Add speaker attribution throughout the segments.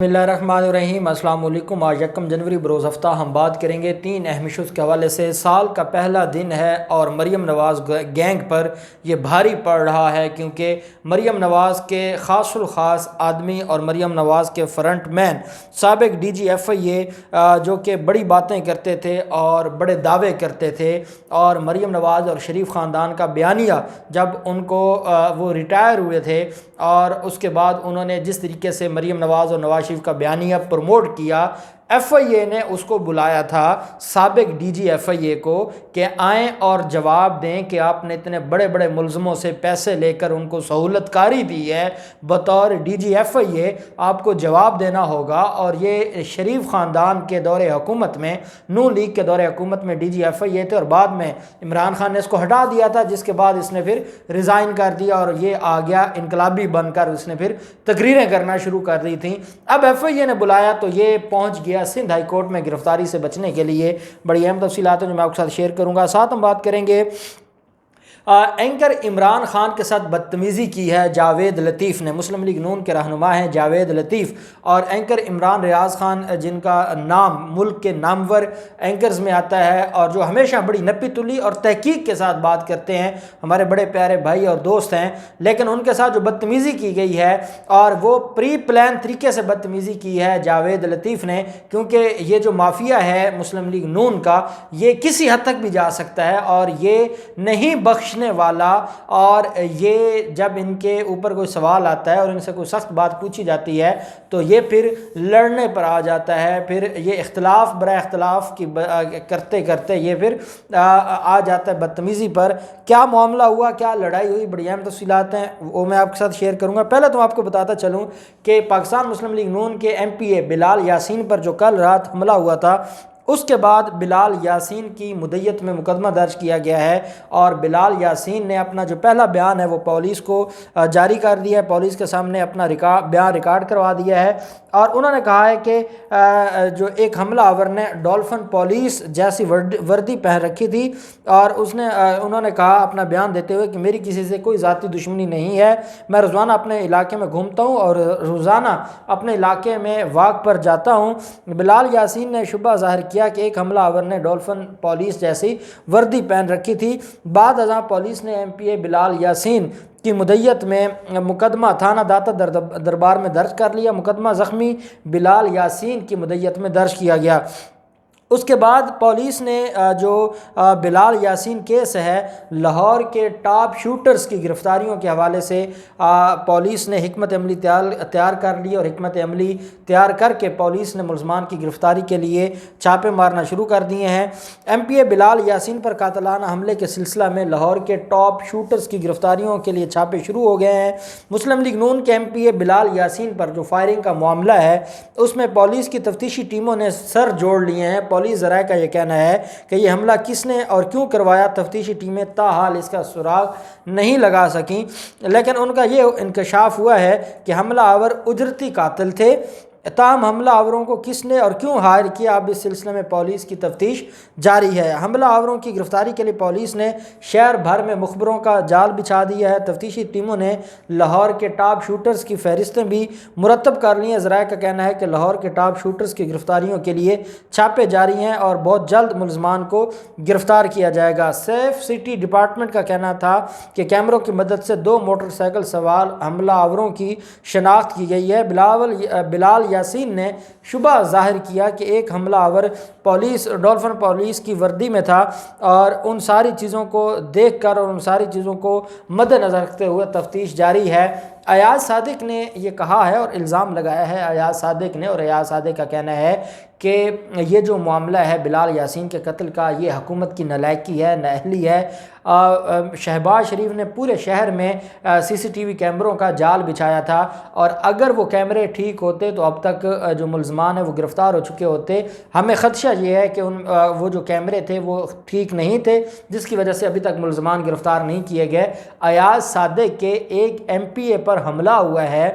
Speaker 1: بسم اللہ الرحمن الرحیم۔ السلام علیکم۔ آج یکم جنوری بروز ہفتہ ہم بات کریں گے 3 اہم ایشوز کے حوالے سے۔ سال کا پہلا دن ہے اور مریم نواز گینگ پر یہ بھاری پڑ رہا ہے، کیونکہ مریم نواز کے خاص الخاص آدمی اور مریم نواز کے فرنٹ مین سابق ڈی جی ایف آئی اے جو کہ بڑی باتیں کرتے تھے اور بڑے دعوے کرتے تھے، اور مریم نواز اور شریف خاندان کا بیانیہ جب ان کو وہ ریٹائر ہوئے تھے اور اس کے بعد انہوں نے جس طریقے سے مریم نواز اور نواز شریف کا بیانیہ پروموٹ کیا، ایف آئی اے نے اس کو بلایا تھا سابق ڈی جی ایف آئی اے کو کہ آئیں اور جواب دیں کہ آپ نے اتنے بڑے بڑے ملزموں سے پیسے لے کر ان کو سہولت کاری دی ہے، بطور ڈی جی ایف آئی اے آپ کو جواب دینا ہوگا۔ اور یہ شریف خاندان کے دور حکومت میں، نون لیگ کے دور حکومت میں ڈی جی ایف آئی اے تھے، اور بعد میں عمران خان نے اس کو ہٹا دیا تھا، جس کے بعد اس نے پھر ریزائن کر دیا اور یہ آ گیا انقلابی بن کر، اس نے پھر تقریریں کرنا شروع کر دی تھیں۔ اب ایف آئی اے نے بلایا تو یہ پہنچ گیا سندھ ہائی کورٹ میں گرفتاری سے بچنے کے لیے۔ بڑی اہم تفصیلات ہیں جو میں آپ کے ساتھ شیئر کروں گا۔ ساتھ ہم بات کریں گے اینکر عمران خان کے ساتھ بدتمیزی کی ہے جاوید لطیف نے۔ مسلم لیگ نون کے رہنما ہیں جاوید لطیف، اور اینکر عمران ریاض خان جن کا نام ملک کے نامور اینکرز میں آتا ہے اور جو ہمیشہ بڑی نپی تلی اور تحقیق کے ساتھ بات کرتے ہیں، ہمارے بڑے پیارے بھائی اور دوست ہیں، لیکن ان کے ساتھ جو بدتمیزی کی گئی ہے اور وہ پری پلان طریقے سے بدتمیزی کی ہے جاوید لطیف نے، کیونکہ یہ جو مافیا ہے مسلم لیگ نون کا، یہ کسی حد تک بھی جا سکتا ہے اور یہ نہیں بخش والا، اور یہ جب ان کے اوپر کوئی سوال آتا ہے اور ان سے کوئی سخت بات پوچھی جاتی ہے تو یہ پھر لڑنے پر آ جاتا ہے، پھر یہ اختلاف برائے اختلاف کی کرتے کرتے یہ پھر آ جاتا ہے بدتمیزی پر۔ کیا معاملہ ہوا، کیا لڑائی ہوئی، بڑی اہم تفصیلات ہیں، وہ میں آپ کے ساتھ شیئر کروں گا۔ پہلے تو آپ کو بتاتا چلوں کہ پاکستان مسلم لیگ نون کے ایم پی اے بلال یاسین پر جو کل رات حملہ ہوا تھا، اس کے بعد بلال یاسین کی مدیت میں مقدمہ درج کیا گیا ہے، اور بلال یاسین نے اپنا جو پہلا بیان ہے وہ پولیس کو جاری کر دیا ہے، پولیس کے سامنے اپنا بیان ریکارڈ کروا دیا ہے، اور انہوں نے کہا ہے کہ جو ایک حملہ آور نے ڈولفن پولیس جیسی وردی پہن رکھی تھی، اور انہوں نے کہا اپنا بیان دیتے ہوئے کہ میری کسی سے کوئی ذاتی دشمنی نہیں ہے، میں روزانہ اپنے علاقے میں گھومتا ہوں اور روزانہ اپنے علاقے میں واک پر جاتا ہوں۔ بلال یاسین نے شبہ ظاہر کیا کہ ایک حملہ آور نے ڈولفن پولیس جیسی وردی پہن رکھی تھی۔ بعد ازاں پولیس نے ایم پی اے بلال یاسین کی مدیت میں مقدمہ تھانہ داتا دربار میں درج کر لیا۔ مقدمہ زخمی بلال یاسین کی مدیت میں درج کیا گیا۔ اس کے بعد پولیس نے جو بلال یاسین کیس ہے، لاہور کے ٹاپ شوٹرز کی گرفتاریوں کے حوالے سے پولیس نے حکمت عملی تیار کر لی، اور حکمت عملی تیار کر کے پولیس نے ملزمان کی گرفتاری کے لیے چھاپے مارنا شروع کر دیے ہیں۔ ایم پی اے بلال یاسین پر قاتلانہ حملے کے سلسلہ میں لاہور کے ٹاپ شوٹرز کی گرفتاریوں کے لیے چھاپے شروع ہو گئے ہیں۔ مسلم لیگ نون کے ایم پی اے بلال یاسین پر جو فائرنگ کا معاملہ ہے، اس میں پولیس کی تفتیشی ٹیموں نے سر جوڑ لیے ہیں۔ پولیس ذرائع کا یہ کہنا ہے کہ یہ حملہ کس نے اور کیوں کروایا، تفتیشی ٹیمیں تاحال اس کا سراغ نہیں لگا سکیں، لیکن ان کا یہ انکشاف ہوا ہے کہ حملہ آور اجرتی قاتل تھے۔ تاہم حملہ آوروں کو کس نے اور کیوں ہائر کیا، اب اس سلسلے میں پولیس کی تفتیش جاری ہے۔ حملہ آوروں کی گرفتاری کے لیے پولیس نے شہر بھر میں مخبروں کا جال بچھا دیا ہے۔ تفتیشی ٹیموں نے لاہور کے ٹاپ شوٹرز کی فہرستیں بھی مرتب کر لی ہیں۔ ذرائع کا کہنا ہے کہ لاہور کے ٹاپ شوٹرز کی گرفتاریوں کے لیے چھاپے جاری ہیں اور بہت جلد ملزمان کو گرفتار کیا جائے گا۔ سیف سٹی ڈپارٹمنٹ کا کہنا تھا کہ کیمروں کی مدد سے 2 موٹر سائیکل سوار حملہ آوروں کی شناخت کی گئی ہے۔ بلال یاسین نے شبہ ظاہر کیا کہ ایک حملہ آور ڈولفن پولیس کی وردی میں تھا، اور ان ساری چیزوں کو دیکھ کر اور ان ساری چیزوں کو مد نظر رکھتے ہوئے تفتیش جاری ہے۔ ایاز صادق نے یہ کہا ہے اور الزام لگایا ہے ایاز صادق نے، اور ایاز صادق کا کہنا ہے کہ یہ جو معاملہ ہے بلال یاسین کے قتل کا، یہ حکومت کی نالائکی ہے، نااہلی ہے۔ شہباز شریف نے پورے شہر میں سی سی ٹی وی کیمروں کا جال بچھایا تھا، اور اگر وہ کیمرے ٹھیک ہوتے تو اب تک جو ملزمان ہیں وہ گرفتار ہو چکے ہوتے۔ ہمیں خدشہ یہ ہے کہ وہ جو کیمرے تھے وہ ٹھیک نہیں تھے، جس کی وجہ سے ابھی تک ملزمان گرفتار نہیں کیے گئے۔ ایاز صادق کے ایک ایم پی اے پر حملہ ہوا ہے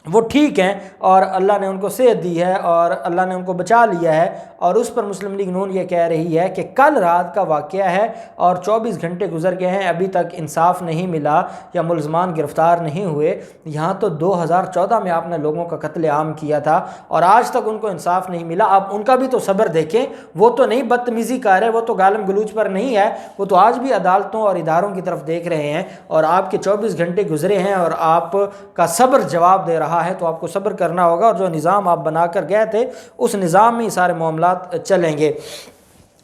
Speaker 1: وہ ٹھیک ہیں اور اللہ نے ان کو صحت دی ہے اور اللہ نے ان کو بچا لیا ہے، اور اس پر مسلم لیگ نون یہ کہہ رہی ہے کہ کل رات کا واقعہ ہے اور 24 گھنٹے گزر گئے ہیں، ابھی تک انصاف نہیں ملا یا ملزمان گرفتار نہیں ہوئے۔ یہاں تو 2014 میں آپ نے لوگوں کا قتل عام کیا تھا اور آج تک ان کو انصاف نہیں ملا۔ آپ ان کا بھی تو صبر دیکھیں، وہ تو نہیں بدتمیزی کر رہے، وہ تو گالم گلوچ پر نہیں ہے، وہ تو آج بھی عدالتوں اور اداروں کی طرف دیکھ رہے ہیں، اور آپ کے 24 گھنٹے گزرے ہیں اور آپ کا صبر جواب دے رہا ہے، تو آپ کو صبر کرنا ہوگا، اور جو نظام آپ بنا کر گئے تھے اس نظام میں یہ سارے معاملات چلیں گے۔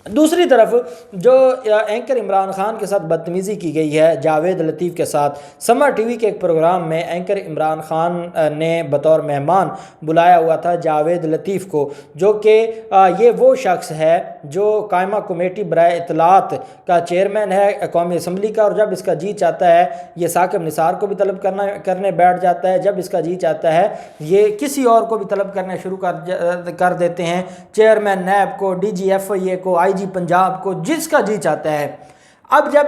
Speaker 1: دوسری طرف جو اینکر عمران خان کے ساتھ بدتمیزی کی گئی ہے جاوید لطیف کے ساتھ، سما ٹی وی کے ایک پروگرام میں اینکر عمران خان نے بطور مہمان بلایا ہوا تھا جاوید لطیف کو، جو کہ یہ وہ شخص ہے جو قائمہ کمیٹی برائے اطلاعات کا چیئرمین ہے قومی اسمبلی کا، اور جب اس کا جی چاہتا ہے یہ ثاقب نثار کو بھی طلب کرنے بیٹھ جاتا ہے، جب اس کا جی چاہتا ہے یہ کسی اور کو بھی طلب کرنے شروع کر دیتے ہیں، چیئرمین نیب کو، ڈی جی ایف آئی اے کو، آئی جی پنجاب کو، جس کا جی چاہتا ہے۔ اب جب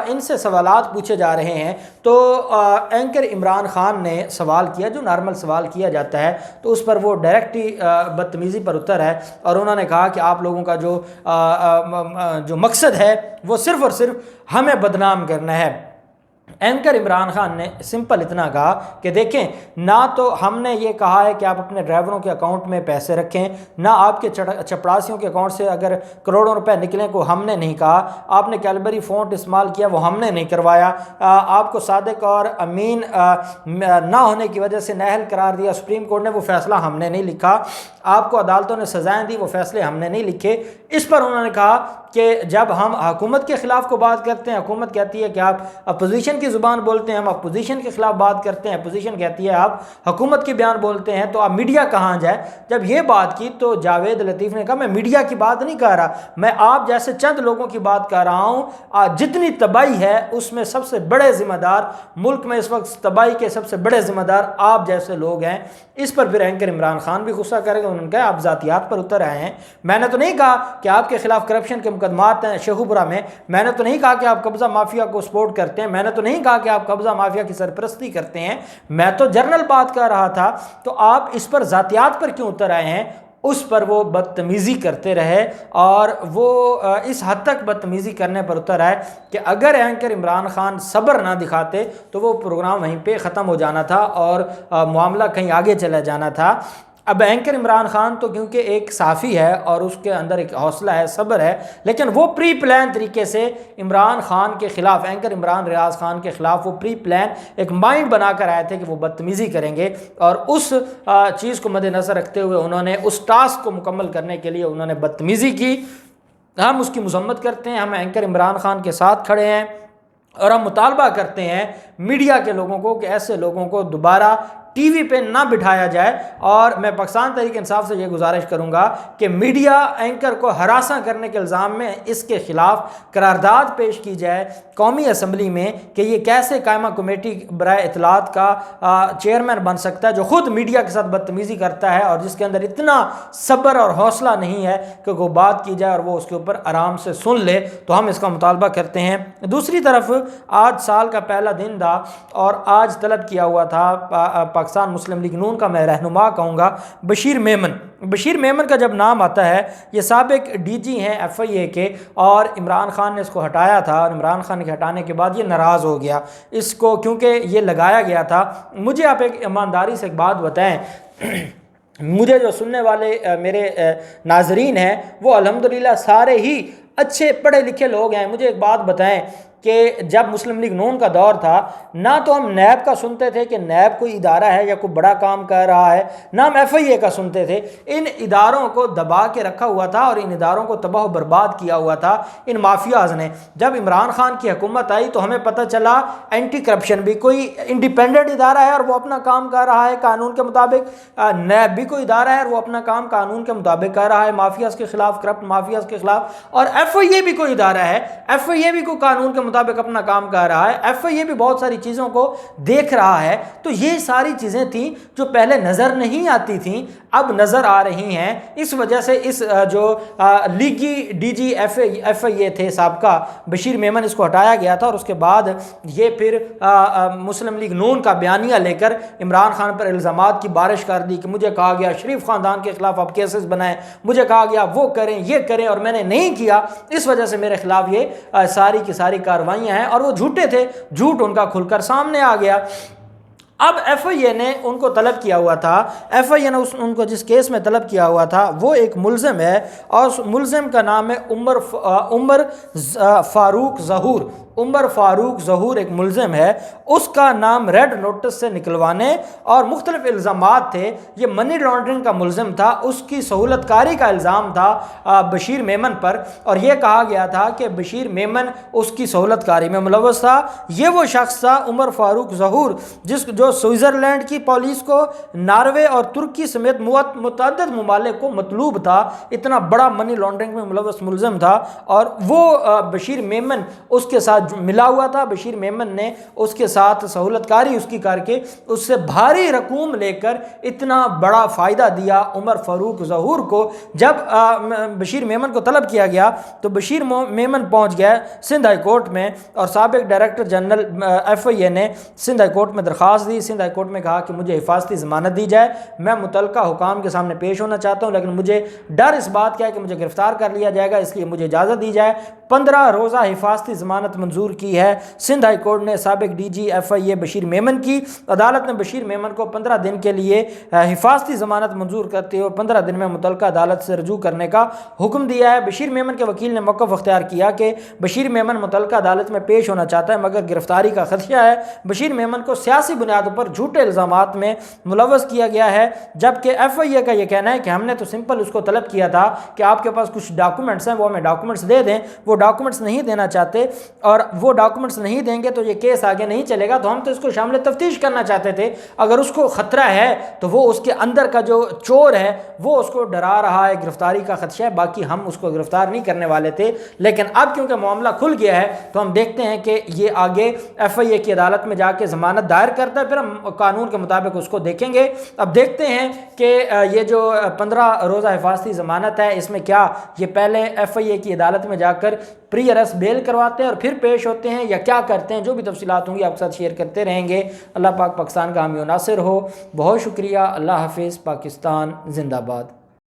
Speaker 1: ان سے سوالات پوچھے جا رہے ہیں تو اینکر عمران خان نے سوال کیا جو نارمل سوال کیا جاتا ہے، تو اس پر وہ ڈائریکٹ ہی بدتمیزی پر اتر ہے، اور انہوں نے کہا کہ آپ لوگوں کا جو مقصد ہے وہ صرف اور صرف ہمیں بدنام کرنا ہے۔ اینکر عمران خان نے سمپل اتنا کہا کہ دیکھیں، نہ تو ہم نے یہ کہا ہے کہ آپ اپنے ڈرائیوروں کے اکاؤنٹ میں پیسے رکھیں، نہ آپ کے چپڑاسیوں کے اکاؤنٹ سے اگر کروڑوں روپے نکلیں کو ہم نے نہیں کہا، آپ نے کیلبری فونٹ استعمال کیا وہ ہم نے نہیں کروایا، آپ کو صادق اور امین نہ ہونے کی وجہ سے نااہل قرار دیا سپریم کورٹ نے، وہ فیصلہ ہم نے نہیں لکھا، آپ کو عدالتوں نے سزائیں دی وہ فیصلے ہم نے نہیں لکھے۔ اس پر انہوں نے کہا کہ جب ہم حکومت کے خلاف کو بات کرتے ہیں، حکومت کہتی ہے کہ آپ اپوزیشن کی زبان بولتے ہیں، ہم اپوزیشن کے خلاف بات کرتے ہیں، اپوزیشن کہتی ہے آپ حکومت کے بیان بولتے ہیں، تو آپ میڈیا کہاں جائے؟ جب یہ بات کی تو جاوید لطیف نے کہا میں میڈیا کی بات نہیں کر رہا، میں آپ جیسے چند لوگوں کی بات کر رہا ہوں، جتنی تباہی ہے اس میں سب سے بڑے ذمہ دار، ملک میں اس وقت تباہی کے سب سے بڑے ذمہ دار آپ جیسے لوگ ہیں۔ اس پر پھر اینکر عمران خان بھی غصہ کرے گا، انہوں نے کہا آپ ذاتیات پر اتر آئے ہیں، میں نے تو نہیں کہا کہ آپ کے خلاف کرپشن کے مقدمات ہیں شیخوپورہ میں نے تو نہیں کہا کہ آپ قبضہ مافیا کو سپورٹ کرتے ہیں، میں نے تو نہیں کہا کہ آپ قبضہ مافیا کی سرپرستی کرتے ہیں، میں تو جنرل بات کر رہا تھا، تو آپ اس پر ذاتیات پر کیوں اتر آئے ہیں؟ اس پر وہ بدتمیزی کرتے رہے، اور وہ اس حد تک بدتمیزی کرنے پر اتر آئے کہ اگر اینکر عمران خان صبر نہ دکھاتے تو وہ پروگرام وہیں پہ ختم ہو جانا تھا اور معاملہ کہیں آگے چلا جانا تھا۔ اب اینکر عمران خان تو کیونکہ ایک صحافی ہے اور اس کے اندر ایک حوصلہ ہے، صبر ہے، لیکن وہ پری پلان طریقے سے عمران خان کے خلاف، اینکر عمران ریاض خان کے خلاف وہ پری پلان ایک مائنڈ بنا کر آئے تھے کہ وہ بدتمیزی کریں گے، اور اس چیز کو مد نظر رکھتے ہوئے انہوں نے اس ٹاسک کو مکمل کرنے کے لیے انہوں نے بدتمیزی کی۔ ہم اس کی مذمت کرتے ہیں، ہم اینکر عمران خان کے ساتھ کھڑے ہیں، اور ہم مطالبہ کرتے ہیں میڈیا کے لوگوں کو کہ ایسے لوگوں کو دوبارہ ٹی وی پہ نہ بٹھایا جائے، اور میں پاکستان تحریک انصاف سے یہ گزارش کروں گا کہ میڈیا اینکر کو ہراساں کرنے کے الزام میں اس کے خلاف قرارداد پیش کی جائے قومی اسمبلی میں کہ یہ کیسے قائمہ کمیٹی برائے اطلاعات کا چیئرمین بن سکتا ہے جو خود میڈیا کے ساتھ بدتمیزی کرتا ہے اور جس کے اندر اتنا صبر اور حوصلہ نہیں ہے کہ وہ بات کی جائے اور وہ اس کے اوپر آرام سے سن لے۔ تو ہم اس کا مطالبہ کرتے ہیں۔ دوسری طرف آج سال کا پہلا دن تھا اور آج طلب کیا ہوا تھا پاکستان مسلم لیگ نون کا، میں رہنما کہوں گا، بشیر میمن کا جب نام آتا ہے، یہ سابق ڈی جی ہیں ایف آئی اے کے، اور عمران خان نے اس کو ہٹایا تھا، اور عمران خان کے ہٹانے کے بعد یہ ناراض ہو گیا اس کو، کیونکہ یہ لگایا گیا تھا۔ مجھے آپ ایک ایمانداری سے ایک بات بتائیں، مجھے جو سننے والے میرے ناظرین ہیں وہ الحمدللہ سارے ہی اچھے پڑھے لکھے لوگ ہیں، مجھے ایک بات بتائیں کہ جب مسلم لیگ نون کا دور تھا نہ تو ہم نیب کا سنتے تھے کہ نیب کوئی ادارہ ہے یا کوئی بڑا کام کر رہا ہے، نہ ہم ایف آئی اے کا سنتے تھے۔ ان اداروں کو دبا کے رکھا ہوا تھا اور ان اداروں کو تباہ و برباد کیا ہوا تھا ان مافیاز نے۔ جب عمران خان کی حکومت آئی تو ہمیں پتہ چلا اینٹی کرپشن بھی کوئی انڈیپینڈنٹ ادارہ ہے اور وہ اپنا کام کر رہا ہے قانون کے مطابق، نیب بھی کوئی ادارہ ہے اور وہ اپنا کام قانون کے مطابق کر رہا ہے مافیاز کے خلاف، کرپٹ مافیاز کے خلاف، اور ایف آئی اے بھی کوئی ادارہ ہے، ایف آئی اے بھی کوئی قانون کے مطابق اپنا کام کر رہا ہے، ایف آئی اے بھی بہت ساری چیزوں کو دیکھ رہا ہے۔ تو یہ ساری چیزیں تھیں جو پہلے نظر نہیں آتی تھیں، اب نظر آ رہی ہیں۔ اس وجہ سے اس جو لیگی ڈی جی ایف آئی اے تھے سابقہ بشیر میمن، اس کو ہٹایا گیا تھا، اور اس کے بعد یہ پھر مسلم لیگ نون کا بیانیہ لے کر عمران خان پر الزامات کی بارش کر دی کہ مجھے کہا گیا شریف خاندان کے خلاف آپ کیسز بنائیں، مجھے کہا گیا وہ کریں یہ کریں، اور میں نے نہیں کیا، اس وجہ سے میرے خلاف یہ ساری کی ساری کارروائیاں ہیں۔ اور وہ جھوٹے تھے، جھوٹ ان کا کھل کر سامنے آ گیا۔ اب ایف آئی اے نے ان کو طلب کیا ہوا تھا، ایف آئی اے نے ان کو جس کیس میں طلب کیا ہوا تھا وہ ایک ملزم ہے، اور اس ملزم کا نام ہے عمر فاروق ظہور۔ عمر فاروق ظہور ایک ملزم ہے، اس کا نام ریڈ نوٹس سے نکلوانے اور مختلف الزامات تھے۔ یہ منی لانڈرنگ کا ملزم تھا، اس کی سہولت کاری کا الزام تھا بشیر میمن پر، اور یہ کہا گیا تھا کہ بشیر میمن اس کی سہولت کاری میں ملوث تھا۔ یہ وہ شخص تھا عمر فاروق ظہور جو سوئٹزرلینڈ کی پولیس کو، ناروے اور ترکی سمیت متعدد ممالک کو مطلوب تھا، اتنا بڑا منی لانڈرنگ میں ملوث ملزم تھا، اور وہ بشیر میمن اس کے ساتھ ملا ہوا تھا۔ بشیر میمن نے اس کے ساتھ سہولت کاری اس کی کر کے اس سے بھاری رقوم لے کر اتنا بڑا فائدہ دیا عمر فاروق ظہور کو۔ جب بشیر میمن کو طلب کیا گیا تو بشیر میمن پہنچ گیا سندھ ہائی کورٹ میں، اور سابق ڈائریکٹر جنرل ایف آئی اے نے سندھ ہائی کورٹ میں درخواست دی۔ سندھ ہائی کورٹ میں کہا کہ مجھے حفاظتی ضمانت دی جائے، میں متعلقہ حکام کے سامنے پیش ہونا چاہتا ہوں، لیکن مجھے ڈر اس بات کا ہے کہ مجھے گرفتار کر لیا جائے گا، اس لیے مجھے اجازت دی جائے۔ 15 روزہ حفاظتی ضمانت منظور کی ہے سندھ ہائی کورٹ نے سابق ڈی جی ایف آئی اے بشیر میمن کی۔ عدالت نے بشیر میمن کو 15 دن کے لیے حفاظتی ضمانت منظور کرتے ہوئے 15 دن میں متعلقہ عدالت سے رجوع کرنے کا حکم دیا ہے۔ بشیر میمن کے وکیل نے موقف اختیار کیا کہ بشیر میمن متعلقہ عدالت میں پیش ہونا چاہتا ہے، مگر گرفتاری کا خدشہ ہے۔ بشیر میمن کو سیاسی بنیادوں پر جھوٹے الزامات میں ملوث کیا گیا ہے، جبکہ ایف آئی اے کا یہ کہنا ہے کہ ہم نے تو سمپل اس کو طلب کیا تھا کہ آپ کے پاس کچھ ڈاکومنٹس ہیں، وہ ہمیں ڈاکومنٹس دے دیں۔ وہ ڈاکومنٹس نہیں دینا چاہتے، اور وہ ڈاکومنٹس نہیں دیں گے تو یہ کیس آگے نہیں چلے گا، تو ہم تو اس کو شامل تفتیش کرنا چاہتے تھے۔ اگر اس کو خطرہ ہے تو وہ اس کے اندر کا جو چور ہے وہ اس کو ڈرا رہا ہے، گرفتاری کا خدشہ ہے، باقی ہم اس کو گرفتار نہیں کرنے والے تھے۔ لیکن اب کیونکہ معاملہ کھل گیا ہے تو ہم دیکھتے ہیں کہ یہ آگے ایف آئی اے کی عدالت میں جا کے ضمانت دائر کرتا ہے، پھر ہم قانون کے مطابق اس کو دیکھیں گے۔ اب دیکھتے ہیں کہ یہ جو 15 روزہ حفاظتی ضمانت ہے، اس میں کیا یہ پہلے ایف آئی اے کی عدالت میں جا کر پری ارسٹ بیل کرواتے ہیں اور پھر پیش ہوتے ہیں، یا کیا کرتے ہیں؟ جو بھی تفصیلات ہوں گی آپ کے ساتھ شیئر کرتے رہیں گے۔ اللہ پاک پاکستان کا حامی و ناصر ہو۔ بہت شکریہ۔ اللہ حافظ۔ پاکستان زندہ باد۔